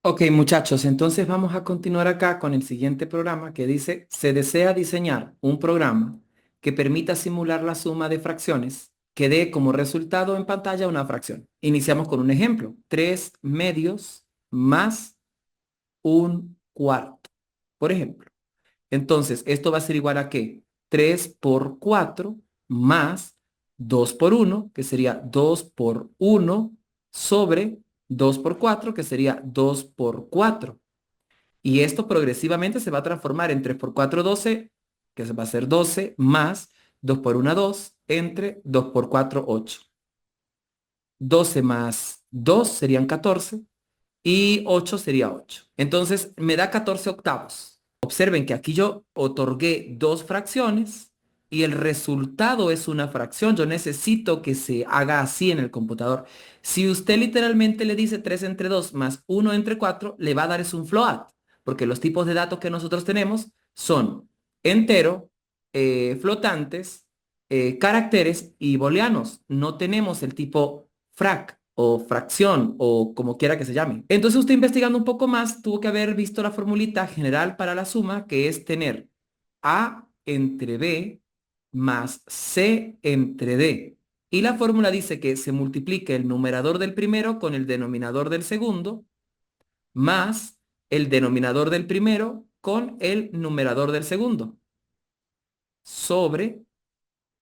Ok, muchachos, entonces vamos a continuar acá con el siguiente programa que dice, se desea diseñar un programa que permita simular la suma de fracciones que dé como resultado en pantalla una fracción. Iniciamos con un ejemplo, 3 medios más un cuarto, por ejemplo. Entonces, esto va a ser igual a ¿qué? 3 por 4 más 2 por uno, que sería 2 por uno sobre 2 por 4, que sería 2 por 4. Y esto progresivamente se va a transformar en 3 por 4, 12, que se va a ser 12, más 2 por 1, 2, entre 2 por 4, 8. 12 más 2 serían 14 y 8 sería 8. Entonces me da 14 octavos. Observen que aquí yo otorgué dos fracciones y el resultado es una fracción. Yo necesito que se haga así en el computador. Si usted literalmente le dice 3 entre 2 más uno entre 4, le va a dar es un float, porque los tipos de datos que nosotros tenemos son entero, flotantes, caracteres y booleanos. No tenemos el tipo frac o fracción o como quiera que se llame. Entonces usted investigando un poco más tuvo que haber visto la formulita general para la suma, que es tener A entre B más C entre D. Y la fórmula dice que se multiplique el numerador del primero con el denominador del segundo más el denominador del primero con el numerador del segundo sobre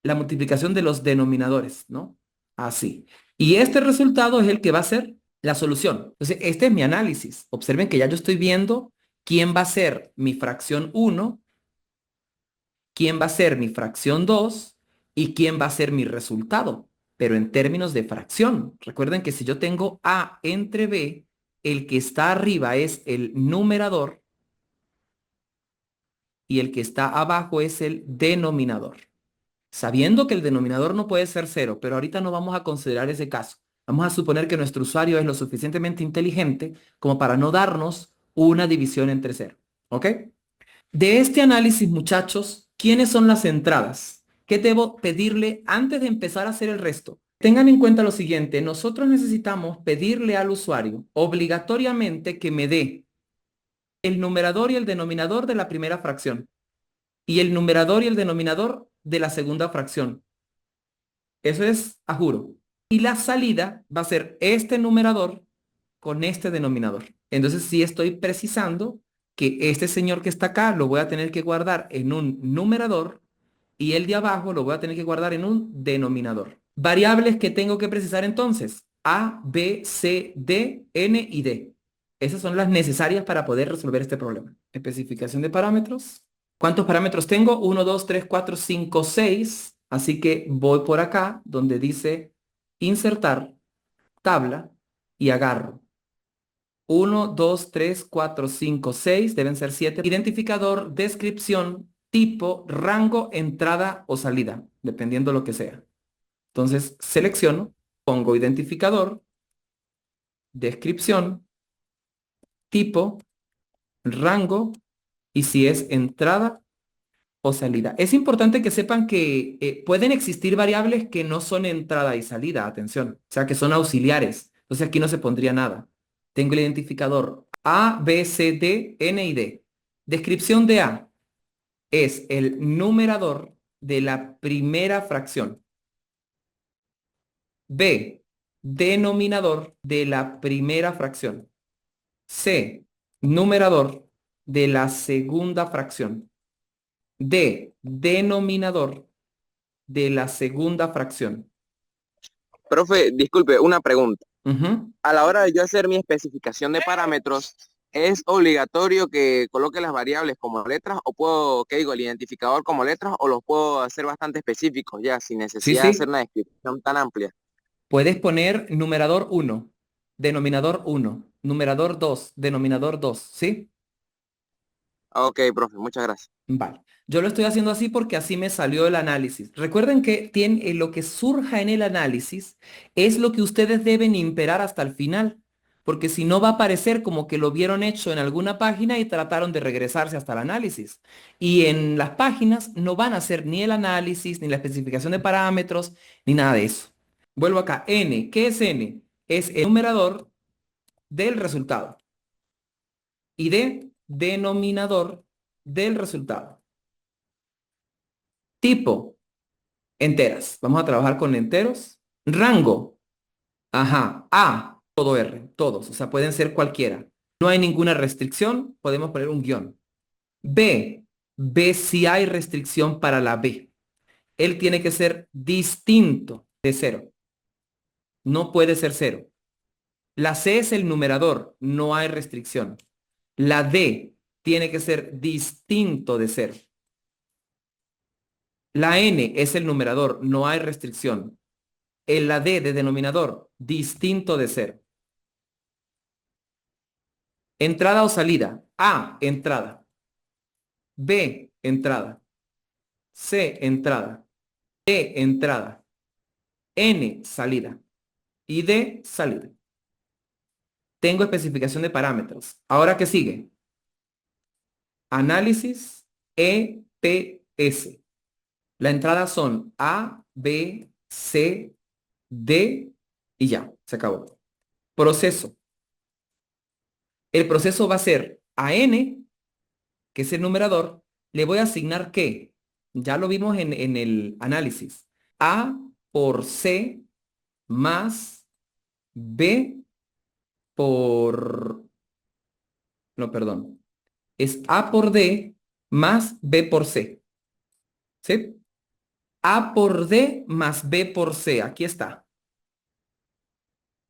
la multiplicación de los denominadores, ¿no? Así. Y este resultado es el que va a ser la solución. Entonces, este es mi análisis. Observen que ya yo estoy viendo quién va a ser mi fracción uno, quién va a ser mi fracción 2 y quién va a ser mi resultado, pero en términos de fracción. Recuerden que si yo tengo A entre B, el que está arriba es el numerador y el que está abajo es el denominador. Sabiendo que el denominador no puede ser cero, pero ahorita no vamos a considerar ese caso. Vamos a suponer que nuestro usuario es lo suficientemente inteligente como para no darnos una división entre cero. ¿Ok? De este análisis, muchachos, ¿quiénes son las entradas? ¿Qué debo pedirle antes de empezar a hacer el resto? Tengan en cuenta lo siguiente, nosotros necesitamos pedirle al usuario obligatoriamente que me dé el numerador y el denominador de la primera fracción y el numerador y el denominador de la segunda fracción. Eso es a juro. Y la salida va a ser este numerador con este denominador. Entonces sí estoy precisando que este señor que está acá lo voy a tener que guardar en un numerador y el de abajo lo voy a tener que guardar en un denominador. Variables que tengo que precisar entonces. A, B, C, D, N y D. Esas son las necesarias para poder resolver este problema. Especificación de parámetros. ¿Cuántos parámetros tengo? Uno, 2, 3, 4, 5, 6. Así que voy por acá donde dice insertar tabla y agarro. Uno, 2, 3, 4, 5, 6. Deben ser 7. Identificador, descripción, tipo, rango, entrada o salida, dependiendo lo que sea. Entonces selecciono, pongo identificador, descripción, tipo, rango y si es entrada o salida. Es importante que sepan que pueden existir variables que no son entrada y salida, atención, o sea, que son auxiliares. Entonces aquí no se pondría nada. Tengo el identificador A, B, C, D, N y D. Descripción de A es el numerador de la primera fracción. B, denominador de la primera fracción. C, numerador de la segunda fracción. D, denominador de la segunda fracción. Profe, disculpe, una pregunta. Ujú. A la hora de yo hacer mi especificación de parámetros, ¿es obligatorio que coloque las variables como letras o puedo, qué digo, el identificador como letras o los puedo hacer bastante específicos ya, sin Sí, necesidad de hacer sí. una descripción tan amplia? Puedes poner numerador uno, denominador uno, numerador 2, denominador 2, ¿sí? Ok, profe, muchas gracias. Vale. Yo lo estoy haciendo así porque así me salió el análisis. Recuerden que lo que surja en el análisis es lo que ustedes deben imperar hasta el final, porque si no va a parecer como que lo vieron hecho en alguna página y trataron de regresarse hasta el análisis. Y en las páginas no van a hacer ni el análisis, ni la especificación de parámetros, ni nada de eso. Vuelvo acá. N. ¿Qué es N? Es el numerador del resultado. y D, denominador del resultado. Tipo, enteras. Vamos a trabajar con enteros. Rango, ajá, A, todo R, todos, o sea, pueden ser cualquiera. No hay ninguna restricción, podemos poner un guión. B, B si hay restricción para la B. Él tiene que ser distinto de cero. No puede ser cero. La C es el numerador, no hay restricción. La D tiene que ser distinto de cero. La N es el numerador, no hay restricción. En la D de denominador, distinto de cero. Entrada o salida. A, entrada. B, entrada. C, entrada. D, entrada. N, salida. Y D, salida. Tengo especificación de parámetros. Ahora, ¿qué sigue? Análisis EPS. La entrada son A, B, C, D y ya, se acabó. Proceso. El proceso va a ser a N, que es el numerador, le voy a asignar ¿qué? Ya lo vimos en el análisis. A por C más B por... No, perdón. Es A por D más B por C. ¿Sí? A por D más B por C. Aquí está.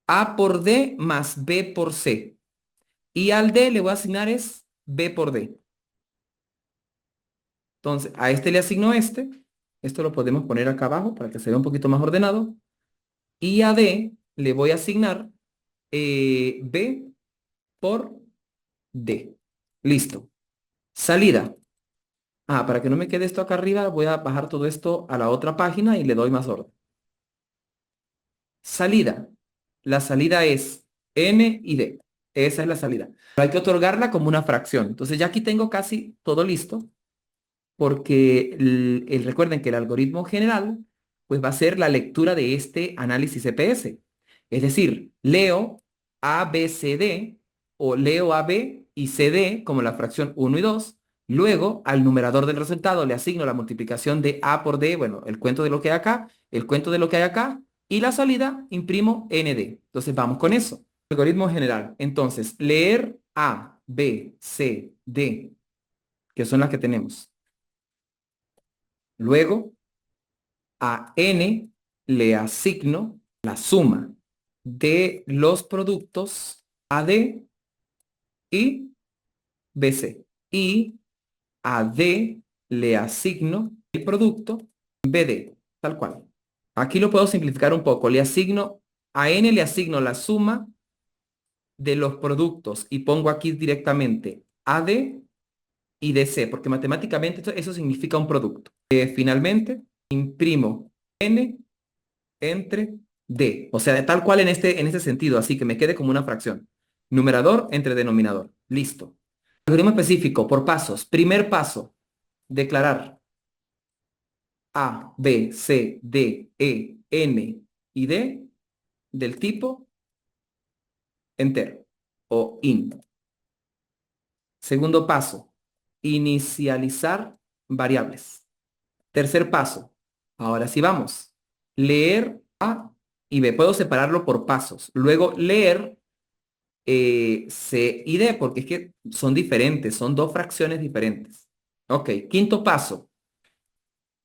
A por D más B por C. Y al D le voy a asignar es B por D. Entonces, a este le asigno este. Esto lo podemos poner acá abajo para que se vea un poquito más ordenado. Y a D le voy a asignar B por D. Listo. Salida. Ah, para que no me quede esto acá arriba, voy a bajar todo esto a la otra página y le doy más orden. Salida. La salida es N y D. Esa es la salida. Pero hay que otorgarla como una fracción. Entonces ya aquí tengo casi todo listo porque recuerden que el algoritmo general pues va a ser la lectura de este análisis EPS. Es decir, leo A, B, C, D o leo A, B y C, D como la fracción 1 y 2. Luego, al numerador del resultado le asigno la multiplicación de A por D, bueno, el cuento de lo que hay acá, el cuento de lo que hay acá, y la salida imprimo ND. Entonces vamos con eso. Algoritmo general. Entonces, leer A, B, C, D, que son las que tenemos. Luego, a N le asigno la suma de los productos AD y BC. Y a D le asigno el producto BD, tal cual. Aquí lo puedo simplificar un poco. A N le asigno la suma de los productos y pongo aquí directamente AD y DC, porque matemáticamente eso significa un producto. Finalmente, imprimo N entre D. O sea, tal cual en este sentido, así que me quede como una fracción. Numerador entre denominador. Listo. Algoritmo específico por pasos. Primer paso, declarar A, B, C, D, E, N y D del tipo entero o int. Segundo paso, inicializar variables. Tercer paso, ahora sí vamos. Leer A y B. Puedo separarlo por pasos. Luego leer C y D, porque es que son diferentes, son dos fracciones diferentes. Ok, quinto paso.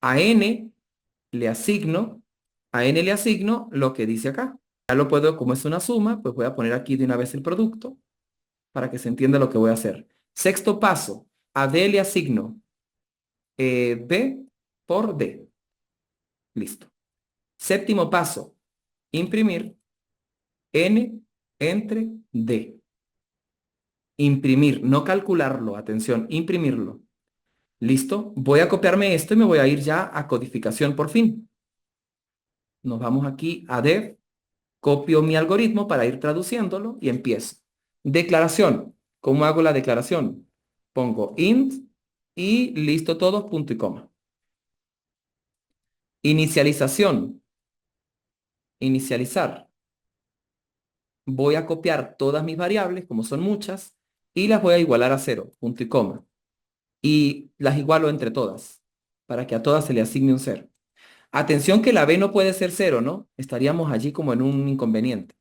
A N le asigno, a N le asigno lo que dice acá. Ya lo puedo, como es una suma, pues voy a poner aquí de una vez el producto para que se entienda lo que voy a hacer. Sexto paso, a D le asigno B por D. Listo. Séptimo paso, imprimir N entre D. Imprimir, no calcularlo, atención, imprimirlo. ¿Listo? Voy a copiarme esto y me voy a ir ya a codificación por fin. Nos vamos aquí a dev, copio mi algoritmo para ir traduciéndolo y empiezo. Declaración. ¿Cómo hago la declaración? Pongo int y listo todo, punto y coma. Inicialización. Inicializar. Voy a copiar todas mis variables, como son muchas, y las voy a igualar a cero, punto y coma. Y las igualo entre todas, para que a todas se le asigne un cero. Atención que la b no puede ser cero, ¿no? Estaríamos allí como en un inconveniente,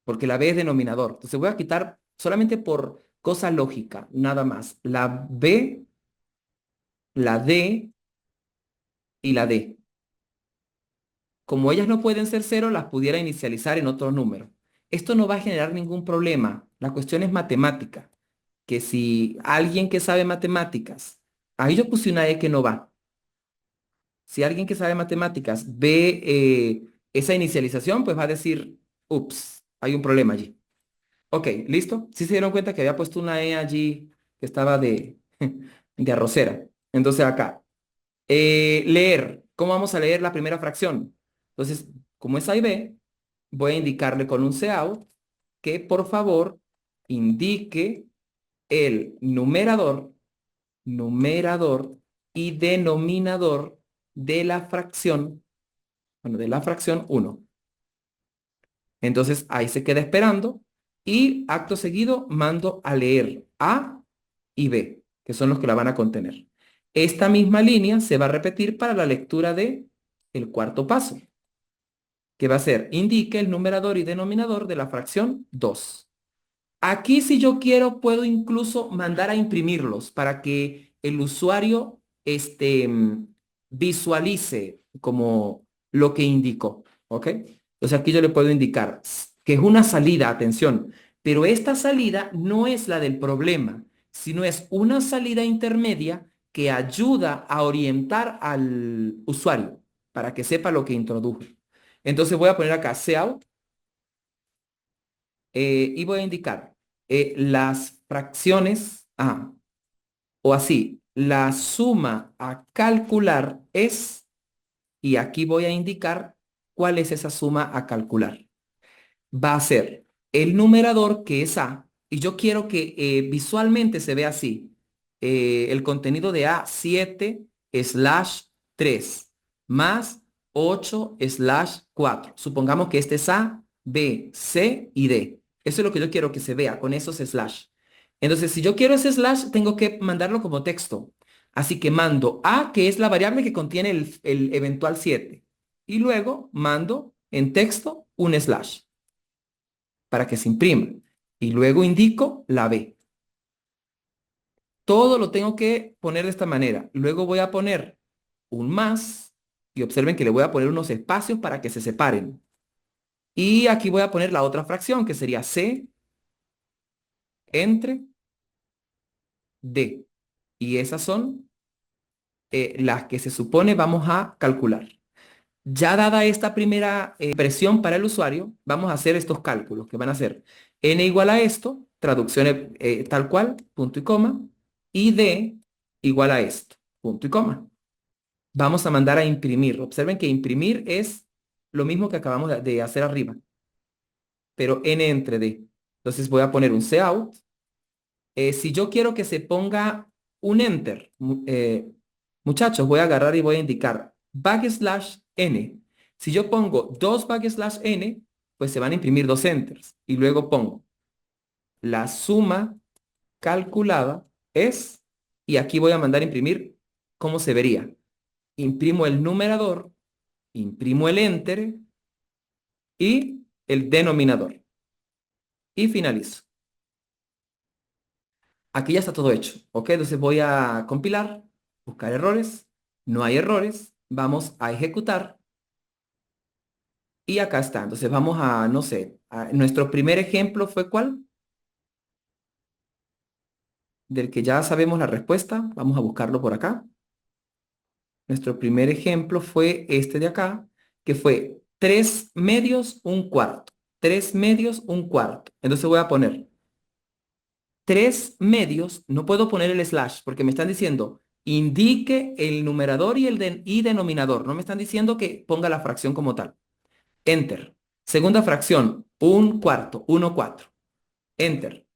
porque la b es denominador. Entonces voy a quitar solamente por cosa lógica, nada más. La b, la d y la d. Como ellas no pueden ser cero, las pudiera inicializar en otro número. Esto no va a generar ningún problema. La cuestión es matemática. Que si alguien que sabe matemáticas, ahí yo puse una E que no va. Si alguien que sabe matemáticas ve esa inicialización, pues va a decir, ups, hay un problema allí. Ok, ¿listo? Sí se dieron cuenta que había puesto una E allí que estaba de arrocera. Entonces acá, leer. ¿Cómo vamos a leer la primera fracción? Entonces, como es A y B, voy a indicarle con un cout que por favor indique el numerador y denominador de la fracción, bueno, de la fracción uno. Entonces ahí se queda esperando y acto seguido mando a leer A y B, que son los que la van a contener. Esta misma línea se va a repetir para la lectura de el cuarto paso, que va a ser indique el numerador y denominador de la fracción 2. Aquí si yo quiero puedo incluso mandar a imprimirlos para que el usuario visualice como lo que indicó, ¿ok? Entonces aquí yo le puedo indicar que es una salida, atención, pero esta salida no es la del problema, sino es una salida intermedia que ayuda a orientar al usuario para que sepa lo que introdujo. Entonces voy a poner acá cout y voy a indicar las fracciones, o así, la suma a calcular es, y aquí voy a indicar cuál es esa suma a calcular. Va a ser el numerador que es A, y yo quiero que visualmente se vea así, el contenido de A 7/3 más 8/4. Supongamos que este es A, B, C y D. Eso es lo que yo quiero que se vea con esos slash. Entonces, si yo quiero ese slash, tengo que mandarlo como texto. Así que mando A, que es la variable que contiene el eventual 7. Y luego mando en texto un slash para que se imprima. Y luego indico la B. Todo lo tengo que poner de esta manera. Luego voy a poner un más y observen que le voy a poner unos espacios para que se separen. Y aquí voy a poner la otra fracción que sería C entre D. Y esas son las que se supone vamos a calcular. Ya dada esta primera presión para el usuario, vamos a hacer estos cálculos que van a ser n igual a esto, traducción tal cual, punto y coma, y d igual a esto, punto y coma. Vamos a mandar a imprimir. Observen que imprimir es lo mismo que acabamos de hacer arriba, pero n entre d. Entonces voy a poner un cout. Si yo quiero que se ponga un enter, muchachos, voy a agarrar y voy a indicar \n. Si yo pongo 2 \n, pues se van a imprimir dos enters. Y luego pongo la suma calculada es, y aquí voy a mandar a imprimir cómo se vería. Imprimo el numerador, imprimo el enter y el denominador. Y finalizo. Aquí ya está todo hecho, ¿ok? Entonces voy a compilar, buscar errores, no hay errores, vamos a ejecutar y acá está. Entonces vamos a, no sé, nuestro primer ejemplo fue ¿cuál? Del que ya sabemos la respuesta, vamos a buscarlo por acá. Nuestro primer ejemplo fue este de acá, que fue 3/2, 1/4. 3/2, 1/4. Entonces voy a poner 3/2, no puedo poner el slash porque me están diciendo indique el numerador y el denominador. No me están diciendo que ponga la fracción como tal. Enter. Segunda fracción, 1/4, 1/4. Enter.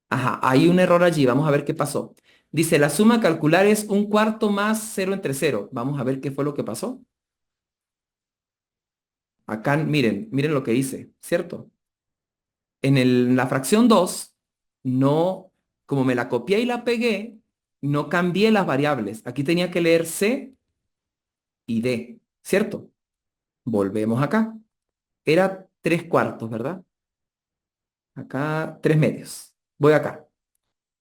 Ajá, hay un error allí. Vamos a ver qué pasó. Dice, la suma a calcular es 1/4 más 0 entre 0. Vamos a ver qué fue lo que pasó. Acá, miren lo que hice, ¿cierto? En la fracción 2 no, como me la copié y la pegué, no cambié las variables. Aquí tenía que leer C y D, ¿cierto? Volvemos acá. Era 3 cuartos, ¿verdad? Acá 3 medios. Voy acá.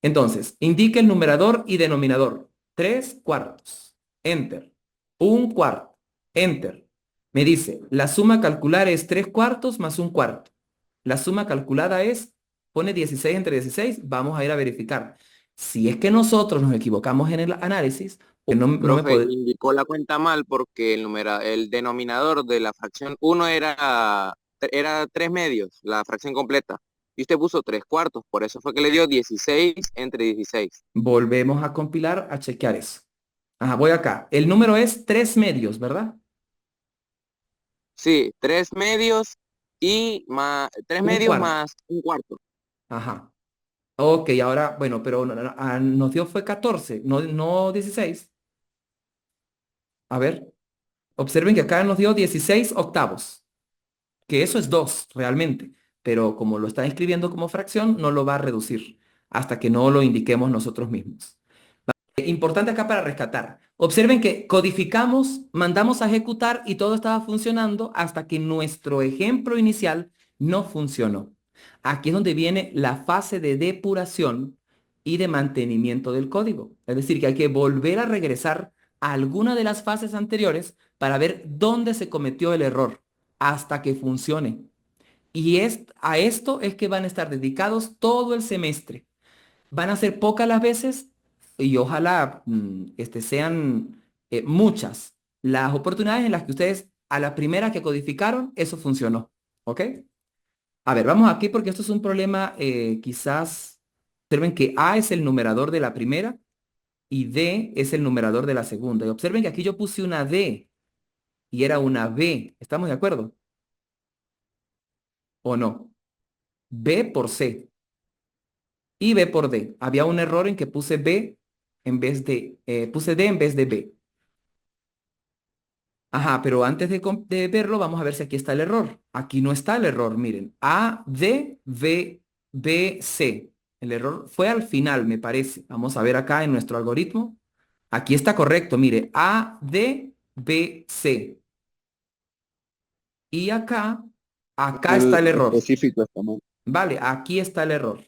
Entonces, indique el numerador y denominador. 3 cuartos. Enter. 1 cuarto. Enter. Me dice, la suma a calcular es 3 cuartos más 1 cuarto. La suma calculada es, pone 16 entre 16. Vamos a ir a verificar. Si es que nosotros nos equivocamos en el análisis, o no me Profe, puede... indicó la cuenta mal porque el denominador de la fracción uno era 3 medios, la fracción completa. Y usted puso 3 cuartos, por eso fue que le dio 16 entre 16. Volvemos a compilar, a chequear eso. Ajá, voy acá. El número es 3 medios, ¿verdad? Sí, 3 medios y más 3 Un medios cuarto. más un cuarto. Ajá. Ok, ahora, bueno, pero nos dio fue 14, no 16. A ver, observen que acá nos dio 16 octavos, que eso es 2 realmente, pero como lo está escribiendo como fracción, no lo va a reducir hasta que no lo indiquemos nosotros mismos. Importante acá para rescatar. Observen que codificamos, mandamos a ejecutar y todo estaba funcionando hasta que nuestro ejemplo inicial no funcionó. Aquí es donde viene la fase de depuración y de mantenimiento del código. Es decir, que hay que volver a regresar a alguna de las fases anteriores para ver dónde se cometió el error hasta que funcione. Y a esto es que van a estar dedicados todo el semestre. Van a ser pocas las veces y ojalá sean muchas las oportunidades en las que ustedes a la primera que codificaron, eso funcionó. ¿Ok? A ver, vamos aquí porque esto es un problema quizás, observen que A es el numerador de la primera y D es el numerador de la segunda. Y observen que aquí yo puse una D y era una B. ¿Estamos de acuerdo? ¿O no? B por C y B por D. Había un error en que puse B en vez de, puse D en vez de B. Ajá, pero antes de verlo, vamos a ver si aquí está el error. Aquí no está el error, miren. A, D, V, B, C. El error fue al final, me parece. Vamos a ver acá en nuestro algoritmo. Aquí está correcto, mire. A, D, B, C. Y acá está El el error. específico está mal. Vale, aquí está el error.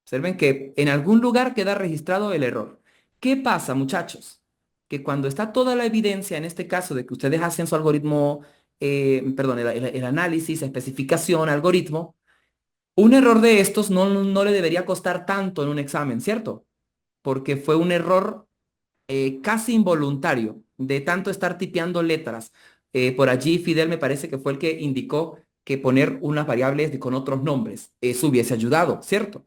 Observen que en algún lugar queda registrado el error. ¿Qué pasa, muchachos? Que cuando está toda la evidencia, en este caso, de que ustedes hacen su algoritmo, perdón, el análisis, especificación, algoritmo, un error de estos no le debería costar tanto en un examen, ¿cierto? Porque fue un error casi involuntario de tanto estar tipeando letras. Por allí Fidel me parece que fue el que indicó que poner unas variables con otros nombres. Eso hubiese ayudado, ¿cierto?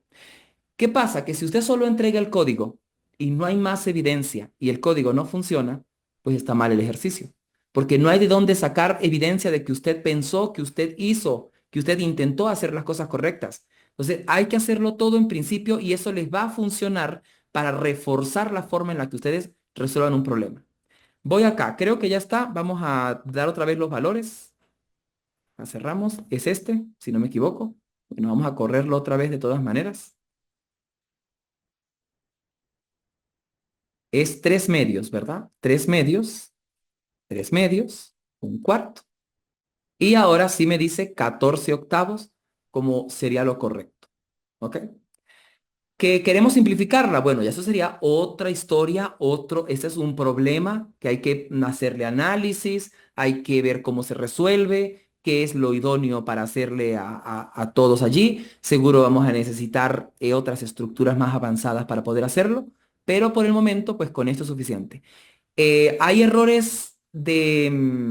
¿Qué pasa? Que si usted solo entrega el código y no hay más evidencia y el código no funciona, pues está mal el ejercicio. Porque no hay de dónde sacar evidencia de que usted pensó, que usted hizo, que usted intentó hacer las cosas correctas. Entonces hay que hacerlo todo en principio y eso les va a funcionar para reforzar la forma en la que ustedes resuelvan un problema. Voy acá, creo que ya está. Vamos a dar otra vez los valores. La cerramos. Es este, si no me equivoco. Bueno, vamos a correrlo otra vez de todas maneras. Es 3 medios, ¿verdad? 3 medios, 3 medios, 1 cuarto. Y ahora sí me dice 14 octavos como sería lo correcto. ¿Ok? ¿Que queremos simplificarla? Bueno, ya eso sería otra historia, este es un problema que hay que hacerle análisis, hay que ver cómo se resuelve, qué es lo idóneo para hacerle a todos allí. Seguro vamos a necesitar otras estructuras más avanzadas para poder hacerlo, pero por el momento, pues con esto es suficiente. Hay errores que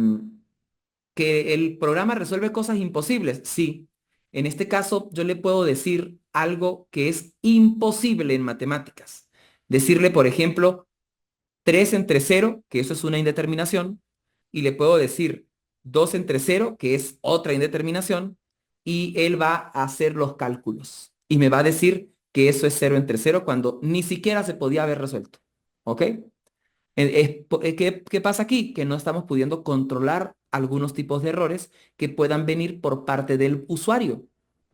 el programa resuelve cosas imposibles. Sí, en este caso yo le puedo decir algo que es imposible en matemáticas. Decirle, por ejemplo, 3 entre 0, que eso es una indeterminación, y le puedo decir 2 entre 0, que es otra indeterminación, y él va a hacer los cálculos y me va a decir que eso es 0 entre 0 cuando ni siquiera se podía haber resuelto. ¿Ok? ¿Qué pasa aquí? Que no estamos pudiendo controlar algunos tipos de errores que puedan venir por parte del usuario.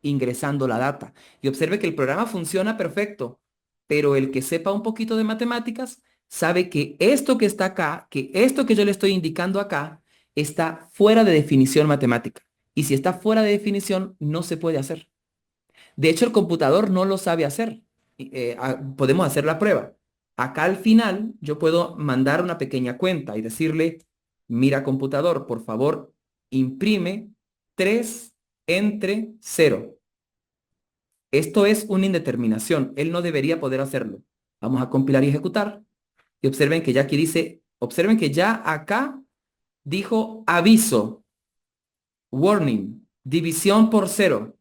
ingresando la data. Y observe que el programa funciona perfecto, pero el que sepa un poquito de matemáticas sabe que esto que está acá, que esto que yo le estoy indicando acá, está fuera de definición matemática. Y si está fuera de definición, no se puede hacer. De hecho, el computador no lo sabe hacer. Podemos hacer la prueba. Acá al final yo puedo mandar una pequeña cuenta y decirle, mira computador, por favor, imprime 3 entre 0. Esto es una indeterminación. Él no debería poder hacerlo. Vamos a compilar y ejecutar. Y observen que ya aquí dice, observen que ya acá dijo aviso, warning, división por 0.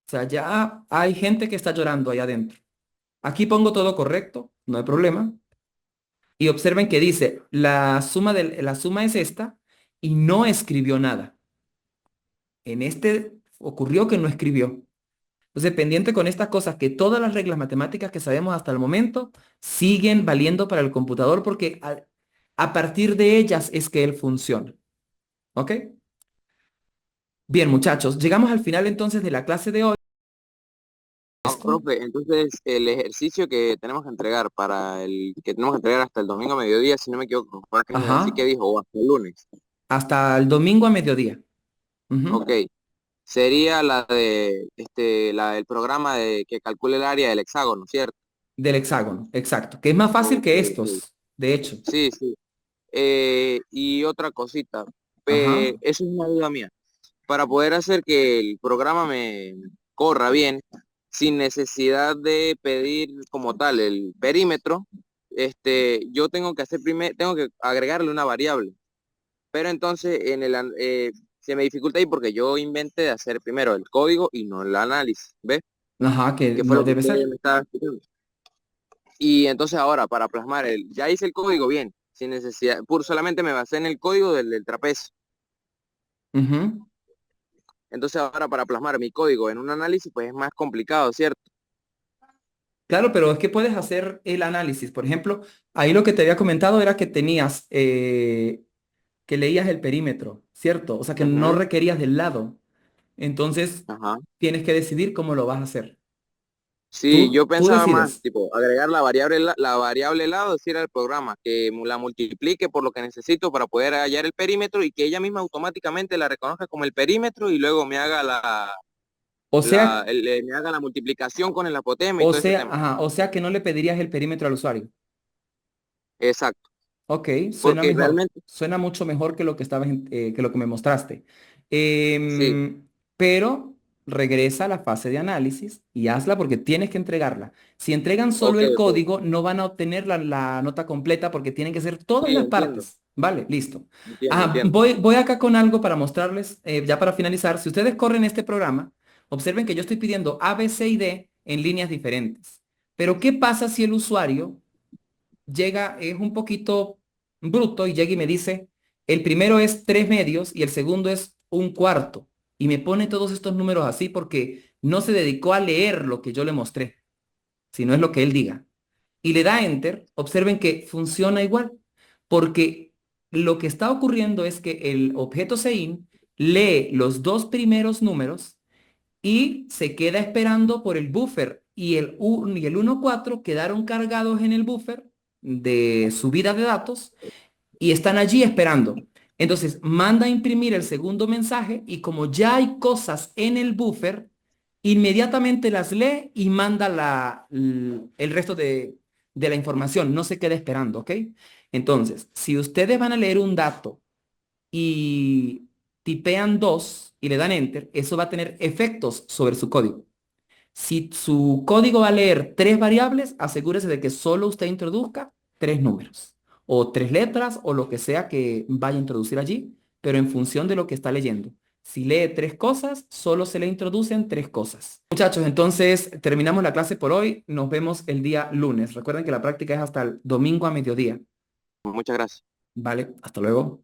O sea, ya hay gente que está llorando ahí adentro. Aquí pongo todo correcto, no hay problema. Y observen que dice, la suma es esta y no escribió nada. En este ocurrió que no escribió. Entonces, pendiente con estas cosas, que todas las reglas matemáticas que sabemos hasta el momento siguen valiendo para el computador porque a partir de ellas es que él funciona. ¿Ok? Bien, muchachos, llegamos al final entonces de la clase de hoy. No, Esto, profe, entonces el ejercicio que tenemos que entregar para el que tenemos que entregar hasta el domingo a mediodía, si no me equivoco, así que ajá, dijo, o hasta el lunes. hasta el domingo a mediodía. Ok, Ujú. sería la de la del programa de que calcule el área del hexágono, ¿cierto? Del hexágono, exacto. Que es más fácil Ok, que ok. estos, de hecho. Sí, sí. Y otra cosita, Ajá. eso es una duda mía. Para poder hacer que el programa me corra bien, sin necesidad de pedir como tal el perímetro, yo tengo que tengo que agregarle una variable. Pero entonces se me dificulta ahí porque yo inventé de hacer primero el código y no el análisis, ¿ves? Ajá, que Que fue no lo que debe usted ser. me estaba explicando. Y entonces ahora, para plasmar ya hice el código bien, sin necesidad, solamente me basé en el código del trapecio. Ujú. Entonces ahora para plasmar mi código en un análisis, pues es más complicado, ¿cierto? Claro, pero es que puedes hacer el análisis. Por ejemplo, ahí lo que te había comentado era que tenías, que leías el perímetro, ¿cierto? O sea, que no Ujú. requerías del lado. Entonces, Ajá. tienes que decidir cómo lo vas a hacer. Sí, Tú, yo tú pensaba más, decides. tipo, agregar la variable lado, decir al programa que la multiplique por lo que necesito para poder hallar el perímetro y que ella misma automáticamente la reconozca como el perímetro y luego me haga O sea, me haga la multiplicación con el apotema y todo ese tema. ajá, o sea que no le pedirías el perímetro al usuario. Exacto. Ok, suena Porque mejor. realmente, Suena mucho mejor que lo que que lo que me mostraste. sí, Pero regresa a la fase de análisis y hazla porque tienes que entregarla. Si entregan solo ok, el ok. código, no van a obtener la nota completa porque tienen que ser todas Sí, las entiendo, partes. Vale, listo. entiendo, Ah, entiendo. voy acá con algo para mostrarles, ya para finalizar. Si ustedes corren este programa, observen que yo estoy pidiendo A, B, C y D en líneas diferentes. Pero ¿qué pasa si el usuario llega, es un poquito bruto y llega y me dice, el primero es 3 medios y el segundo es 1/4? Y me pone todos estos números así porque no se dedicó a leer lo que yo le mostré, sino es lo que él diga. Y le da enter, observen que funciona igual, porque lo que está ocurriendo es que el objeto sein lee los dos primeros números y se queda esperando por el buffer y el 1 y el 1/4 quedaron cargados en el buffer de subida de datos y están allí esperando. Entonces manda a imprimir el segundo mensaje y como ya hay cosas en el buffer, inmediatamente las lee y manda el resto de la información. No se queda esperando, ¿ok? Entonces, si ustedes van a leer un dato y tipean 2 y le dan enter, eso va a tener efectos sobre su código. Si su código va a leer 3 variables, asegúrese de que solo usted introduzca 3 números o 3 letras o lo que sea que vaya a introducir allí, pero en función de lo que está leyendo. Si lee 3 cosas, solo se le introducen 3 cosas. Muchachos, entonces terminamos la clase por hoy. Nos vemos el día lunes. Recuerden que la práctica es hasta el domingo a mediodía. Muchas gracias. Vale, hasta luego.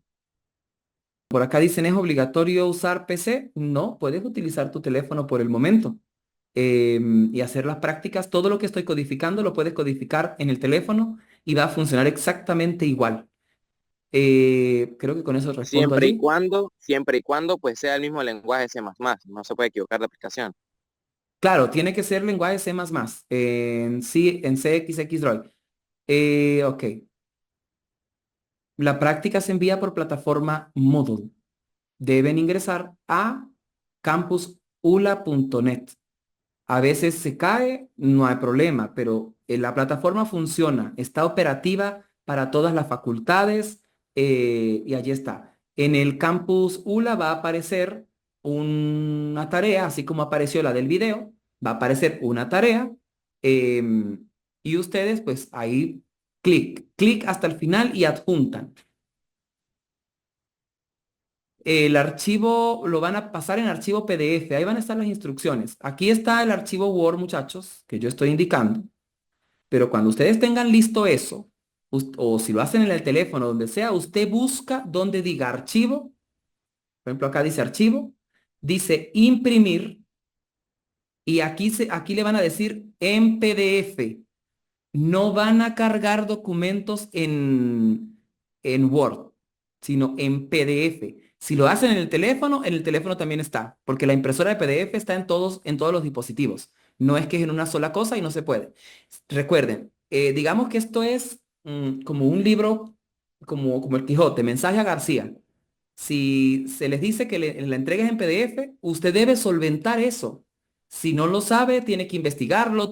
Por acá dicen, ¿es obligatorio usar PC? No, puedes utilizar tu teléfono por el momento y hacer las prácticas. Todo lo que estoy codificando lo puedes codificar en el teléfono y va a funcionar exactamente igual. Creo que con eso respondo allí. Siempre y cuando, pues sea el mismo lenguaje C++, no se puede equivocar de aplicación. Claro, tiene que ser lenguaje C++, en CXX ok. La práctica se envía por plataforma Moodle. Deben ingresar a campusula.net. A veces se cae, no hay problema, pero la plataforma funciona, está operativa para todas las facultades y allí está. En el campus ULA va a aparecer una tarea, así como apareció la del video, va a aparecer una tarea y ustedes pues ahí clic hasta el final y adjuntan. El archivo lo van a pasar en archivo PDF. Ahí van a estar las instrucciones. Aquí está el archivo Word, muchachos, que yo estoy indicando. Pero cuando ustedes tengan listo eso, o si lo hacen en el teléfono, donde sea, usted busca donde diga archivo. Por ejemplo, acá dice archivo. Dice imprimir. Y aquí le van a decir en PDF. No van a cargar documentos en Word, sino en PDF. Si lo hacen en el teléfono también está, porque la impresora de PDF está en todos los dispositivos. No es que es en una sola cosa y no se puede. Recuerden, digamos que esto es como un libro, como el Quijote, mensaje a García. Si se les dice que la entrega es en PDF, usted debe solventar eso. Si no lo sabe, tiene que investigarlo,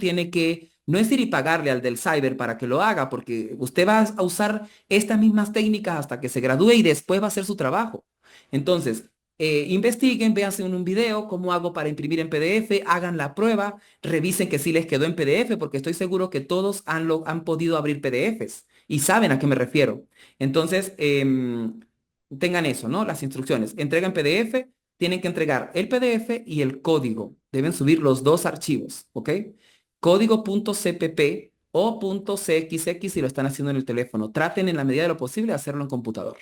no es ir y pagarle al del cyber para que lo haga, porque usted va a usar estas mismas técnicas hasta que se gradúe y después va a hacer su trabajo. Entonces, investiguen, véanse en un video cómo hago para imprimir en PDF, hagan la prueba, revisen que sí les quedó en PDF, porque estoy seguro que todos han podido abrir PDFs y saben a qué me refiero. Entonces, tengan eso, ¿no? Las instrucciones. Entregan PDF, tienen que entregar el PDF y el código. Deben subir los dos archivos, ¿ok? Código.cpp o .cxx si lo están haciendo en el teléfono. Traten en la medida de lo posible de hacerlo en computador.